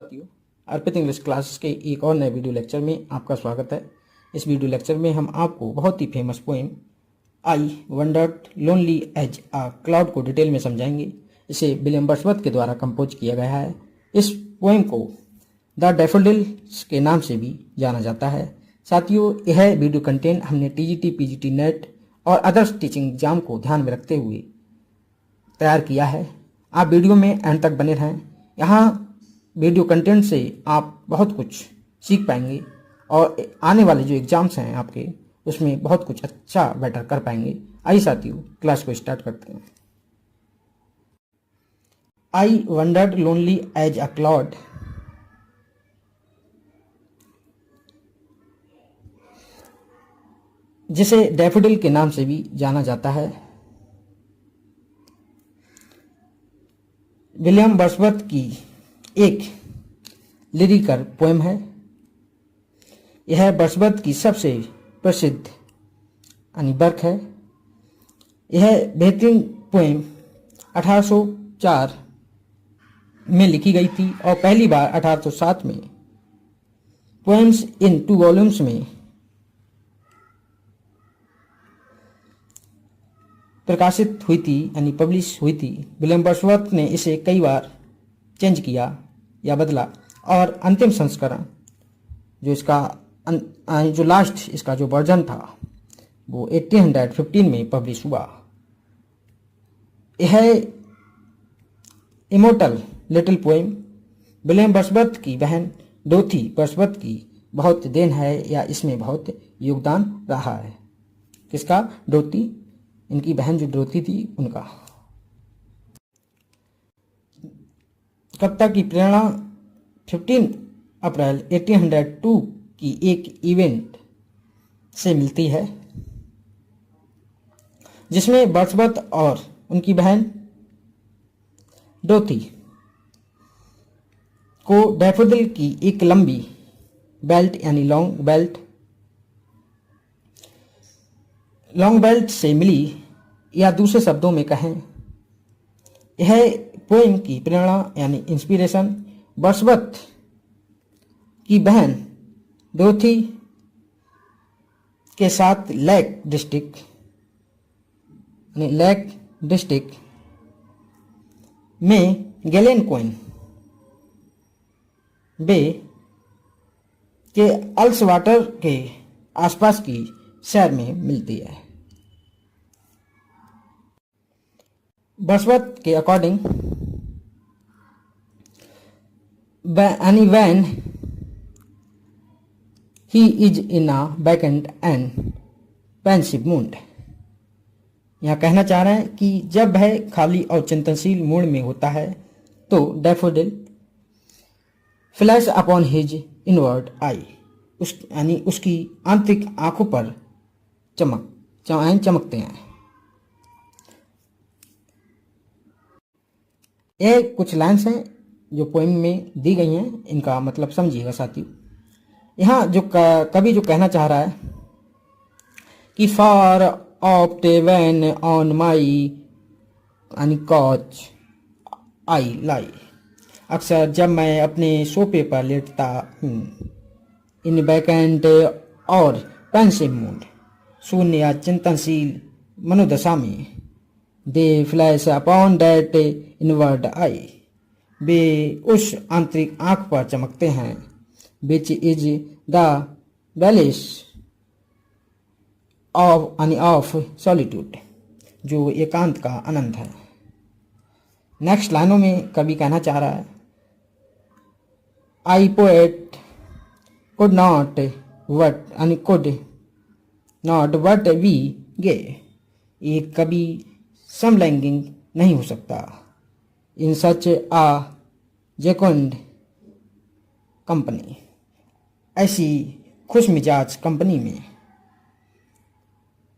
साथियों, अर्पित English classes के एक और नए वीडियो लेक्चर में आपका स्वागत है। इस वीडियो लेक्चर में हम आपको बहुत ही famous poem I wandered lonely as a cloud को डिटेल में समझाएंगे। इसे विलियम वर्ड्सवर्थ के द्वारा कंपोज किया गया है। इस पोएम को द डैफोडिल्स के नाम से भी जाना जाता है। साथियों, यह वीडियो कंटेंट हमने टीजीटी, पीजीटी, नेट और अदर्स टीचिंग एग्जाम को ध्यान में रखते हुए तैयार किया है। आप वीडियो में एंड तक बने रहें। यहाँ वीडियो कंटेंट से आप बहुत कुछ सीख पाएंगे और आने वाले जो एग्जाम्स हैं आपके, उसमें बहुत कुछ अच्छा बेटर कर पाएंगे। आइए साथियों, क्लास को स्टार्ट करते हैं। I wandered lonely as a cloud, जिसे डैफोडिल के नाम से भी जाना जाता है, विलियम वर्ड्सवर्थ की एक लिरिकल पोएम है। यह वर्ड्सवर्थ की सबसे प्रसिद्ध वर्क है। यह बेहतरीन पोएम 1804 में लिखी गई थी और पहली बार 1807 में पोएम्स इन 2 वॉल्यूम्स में प्रकाशित हुई थी, पब्लिश हुई थी। विलियम वर्ड्सवर्थ ने इसे कई बार चेंज किया या बदला और अंतिम संस्करण जो इसका जो लास्ट इसका जो वर्जन था वो 1815 में पब्लिश हुआ। यह immortal little poem William Wordsworth की बहन डोथी वर्ड्सवर्थ की बहुत देन है या इसमें बहुत योगदान रहा है। किसका? डोथी, इनकी बहन जो डोथी थी उनका। कविता की प्रेरणा 15 अप्रैल 1802 की एक इवेंट से मिलती है, जिसमें वर्ड्सवर्थ और उनकी बहन डोथी को डैफोडिल की एक लंबी बेल्ट लॉन्ग बेल्ट से मिली, या दूसरे शब्दों में कहें, यह पोएम की प्रेरणा इंस्पिरेशन वर्ड्सवर्थ की बहन डोथी के साथ लेक डिस्ट्रिक्ट में गैलेनकोइन बे के अल्सवाटर के आसपास की शहर में मिलती है। वर्ड्सवर्थ के according when he is in a vacant and pensive mood, यहाँ कहना चाह रहे हैं कि जब वह खाली और चिंतनशील मूड में होता है तो daffodil flash upon his inward आई, उसकी आंतरिक आंखों पर चमकते हैं। ये कुछ लाइन्स हैं जो पोएम में दी गई हैं, इनका मतलब समझिएगा साथियों। यहाँ जो कवि जो कहना चाह रहा है कि for oft the when on my couch I lie, अक्सर जब मैं अपने सोफे पर लेटता हूँ, in vacant or pensive mood, शून्य या चिंतनशील मनोदशा में, they flash upon that inward eye, वे उस आंतरिक आंख पर चमकते हैं, which is the bliss of solitude, जो एकांत का आनंद है। नेक्स्ट लाइनों में कवि कहना चाह रहा है, I poet could not but be gay, एक कवि समलैंगिक नहीं हो सकता। इन सच आ जेकोंड कंपनी, ऐसी खुश मिजाज कंपनी में,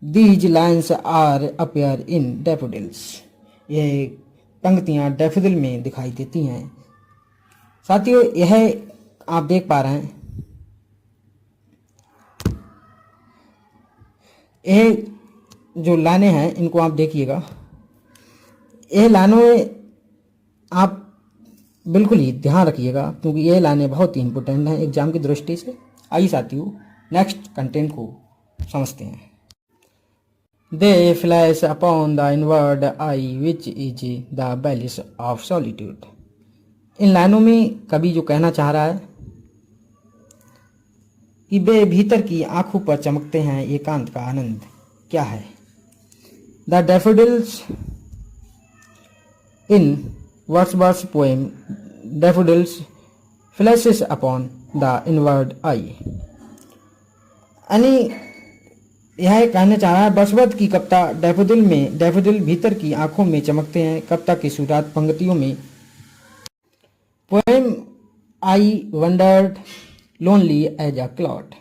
these lines are appear in daffodils, ये पंक्तियां डैफोडिल में दिखाई देती हैं। साथियों, यह आप देख पा रहे हैं, यह जो लाइनें हैं इनको आप देखिएगा। यह लाइनों में आप बिल्कुल ही ध्यान रखिएगा, क्योंकि ये लाइनें बहुत ही इंपॉर्टेंट हैं एग्जाम की दृष्टि से। आइए साथियों, नेक्स्ट कंटेंट को समझते हैं। They flash upon the inward eye which is the bliss of solitude. इन लाइनों में कवि जो कहना चाह रहा है कि वे भीतर की आंखों पर चमकते हैं एकांत का आनंद क्या है। The daffodils in Wordsworth poem daffodils flashes upon the inward आई। यानी यह कहना चाह रहा है वर्ड्सवर्थ की कविता डैफोडिल में डैफोडिल भीतर की आंखों में चमकते हैं। कविता की शुरुआत पंक्तियों में poem I wandered lonely as a cloud.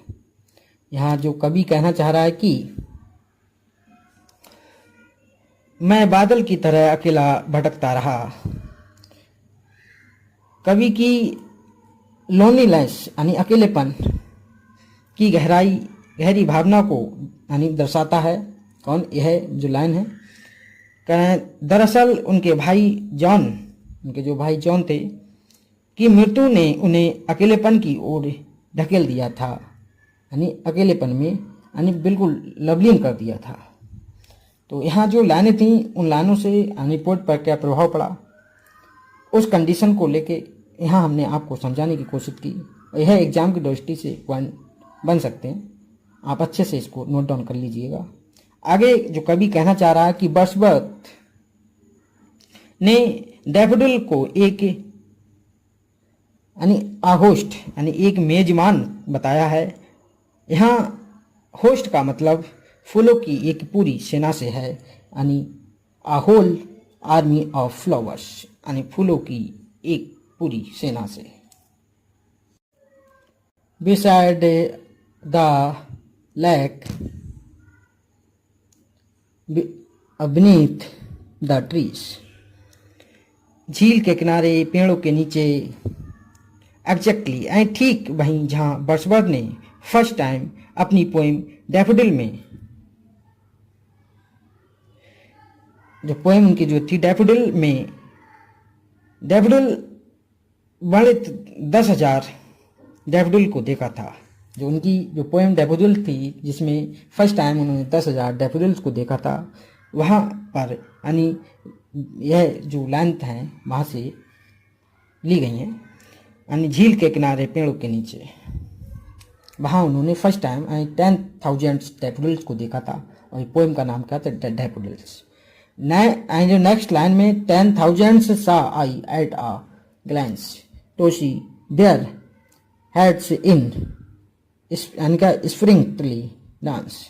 यहाँ जो कवि कहना चाह रहा है कि मैं बादल की तरह अकेला भटकता रहा। कवि की लोनलीनेस यानी अकेलेपन की गहरी भावना को यानी दर्शाता है। कौन? यह जो लाइन है, कहें दरअसल उनके जो भाई जॉन थे कि मृत्यु ने उन्हें अकेलेपन की ओर ढकेल दिया था, यानी अकेलेपन में यानी बिल्कुल लवलीन कर दिया था। तो यहाँ जो लाइनें थी उन लाइनों से यानी पोएट पर क्या प्रभाव पड़ा, उस कंडीशन को लेके यहाँ हमने आपको समझाने की कोशिश की। और यह एग्जाम की दृष्टि से पॉइंट बन सकते हैं, आप अच्छे से इसको नोट डाउन कर लीजिएगा। आगे जो कवि कहना चाह रहा है कि वर्ड्सवर्थ ने डैफोडिल को एक यानी होस्ट यानी एक मेजबान बताया है। यहाँ होस्ट का मतलब फूलों की एक पूरी सेना से है, यानी a whole army of flowers, यानी फूलों की एक पूरी सेना से। Beside the lake beneath the trees. झील के किनारे पेड़ों के नीचे एग्जैक्टली ठीक वहीं जहां वर्ड्सवर्थ ने फर्स्ट टाइम अपनी पोएम डैफोडिल में जो पोएम उनकी जो थी डैफोडिल में डैफोडिल वर्णित 10,000 डैफोडिल को देखा था। जो उनकी जो पोएम डैफोडिल थी जिसमें फर्स्ट टाइम उन्होंने 10,000 डैफोडिल्स को देखा था, वहाँ पर यानी यह जो लाइन हैं वहाँ से ली गई हैं। यानी झील के किनारे पेड़ों के नीचे वहाँ उन्होंने फर्स्ट टाइम 10,000 डैफोडिल्स को देखा था, और ये पोएम का नाम क्या था? डैफोडिल्स। जो नेक्स्ट लाइन में 10,000 saw I at a glance to see their heads in यानी का स्प्रिंगली डांस।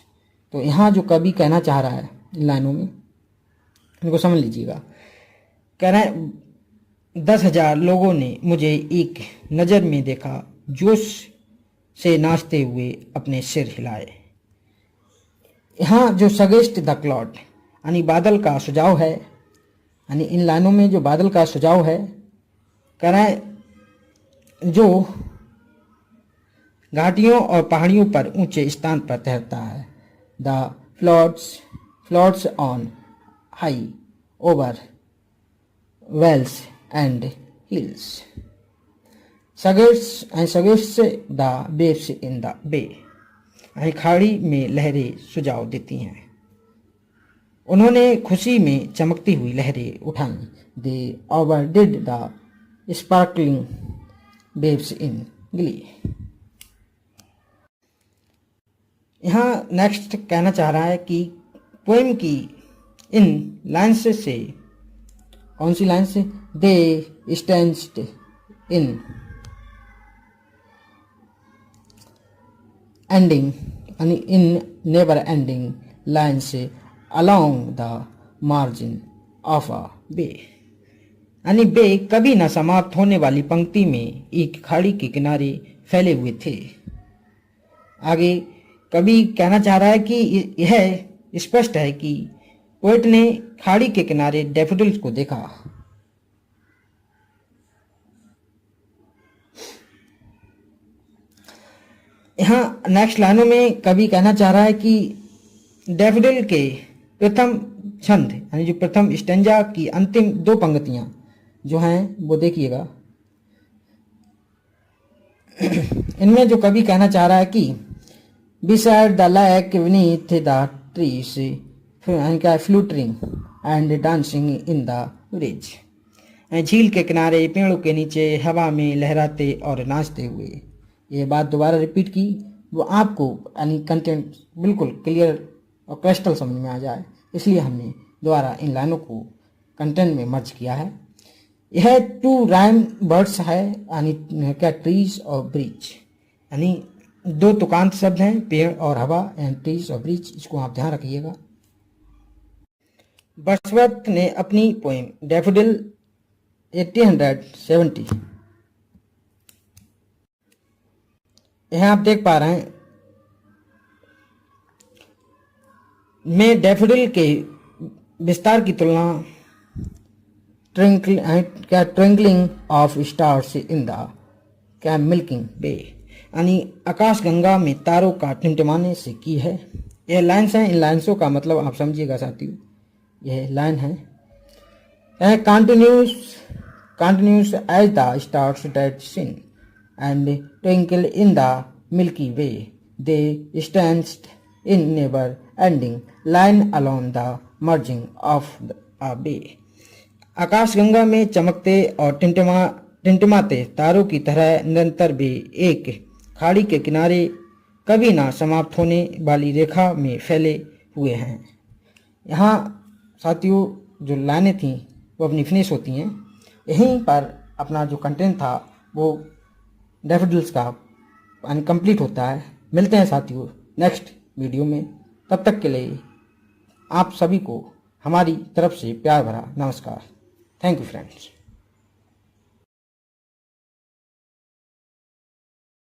तो यहाँ जो कवि कहना चाह रहा है इन लाइनों में, इनको समझ लीजिएगा। कह रहे हैं 10,000 लोगों ने मुझे एक नज़र में देखा, जोश से नाचते हुए अपने सिर हिलाए। यहाँ जो सजेस्ट द क्लाउड यानी बादल का सुझाव है, यानी इन लाइनों में जो बादल का सुझाव है, कह रहे हैं जो घाटियों और पहाड़ियों पर ऊंचे स्थान पर तैरता है। The floats on high over vales and hills suggests the waves in the bay. खाड़ी में लहरें सुझाव देती हैं। उन्होंने खुशी में चमकती हुई लहरें उठाई। They overdid the sparkling waves in glee. यहाँ नेक्स्ट कहना चाह रहा है कि पोएम की इन लाइन्स से कौन सी लाइन से? दे स्टैंड इन एंडिंग यानी इन नेवर एंडिंग लाइन से along the margin of a bay. यानी बे कभी न समाप्त होने वाली पंक्ति में एक खाड़ी के किनारे फैले हुए थे। आगे कवि कहना चाह रहा है कि यह स्पष्ट है कि पोएट ने खाड़ी के किनारे डैफोडिल्स को देखा। यहाँ नेक्स्ट लाइनों में कवि कहना चाह रहा है कि डैफोडिल के प्रथम छंद यानी जो प्रथम स्टेंजा की अंतिम 2 पंक्तियां जो हैं वो देखिएगा। इनमें जो कवि कहना चाह रहा है कि beside the lake beneath the trees fluttering and dancing in the breeze, झील के किनारे पेड़ों के नीचे हवा में लहराते और नाचते हुए। ये बात दोबारा रिपीट की, वो आपको यानी कंटेंट बिल्कुल क्लियर और क्रिस्टल समझ में आ जाए, इसलिए हमने दोबारा इन लाइनों को कंटेंट में मर्ज किया है। यह टू राइम वर्ड्स है, यानी क्या ट्रीज और ब्रिज, यानी दो तुकांत शब्द हैं, पेड़ और हवा, एंड ट्रीज और ब्रिज, इसको आप ध्यान रखिएगा। वर्ड्सवर्थ ने अपनी पोएम डैफोडिल 1870, यहाँ आप देख पा रहे हैं, में डैफोडिल के विस्तार की तुलना twinkling of stars in the milky way, यानी आकाश गंगा में तारों का टिमटिमाने से की है। यह लाइन्स हैं, इन लाइन्सों का मतलब आप समझिएगा साथियों। यह लाइन है continues as the stars that sin and twinkle in the Milky Way, they stand in never ending line along the margin of a bay। आकाश गंगा में चमकते और टिमटिमाते तारों की तरह निरंतर वे एक खाड़ी के किनारे कभी ना समाप्त होने वाली रेखा में फैले हुए हैं। यहाँ साथियों जो लाइनें थीं वो अपनी फिनिश होती हैं। यहीं पर अपना जो कंटेंट था वो डैफोडिल्स का कंप्लीट होता है। मिलते हैं साथियों नेक्स्ट वीडियो में, तब तक के लिए आप सभी को हमारी तरफ से प्यार भरा नमस्कार। Thank you friends.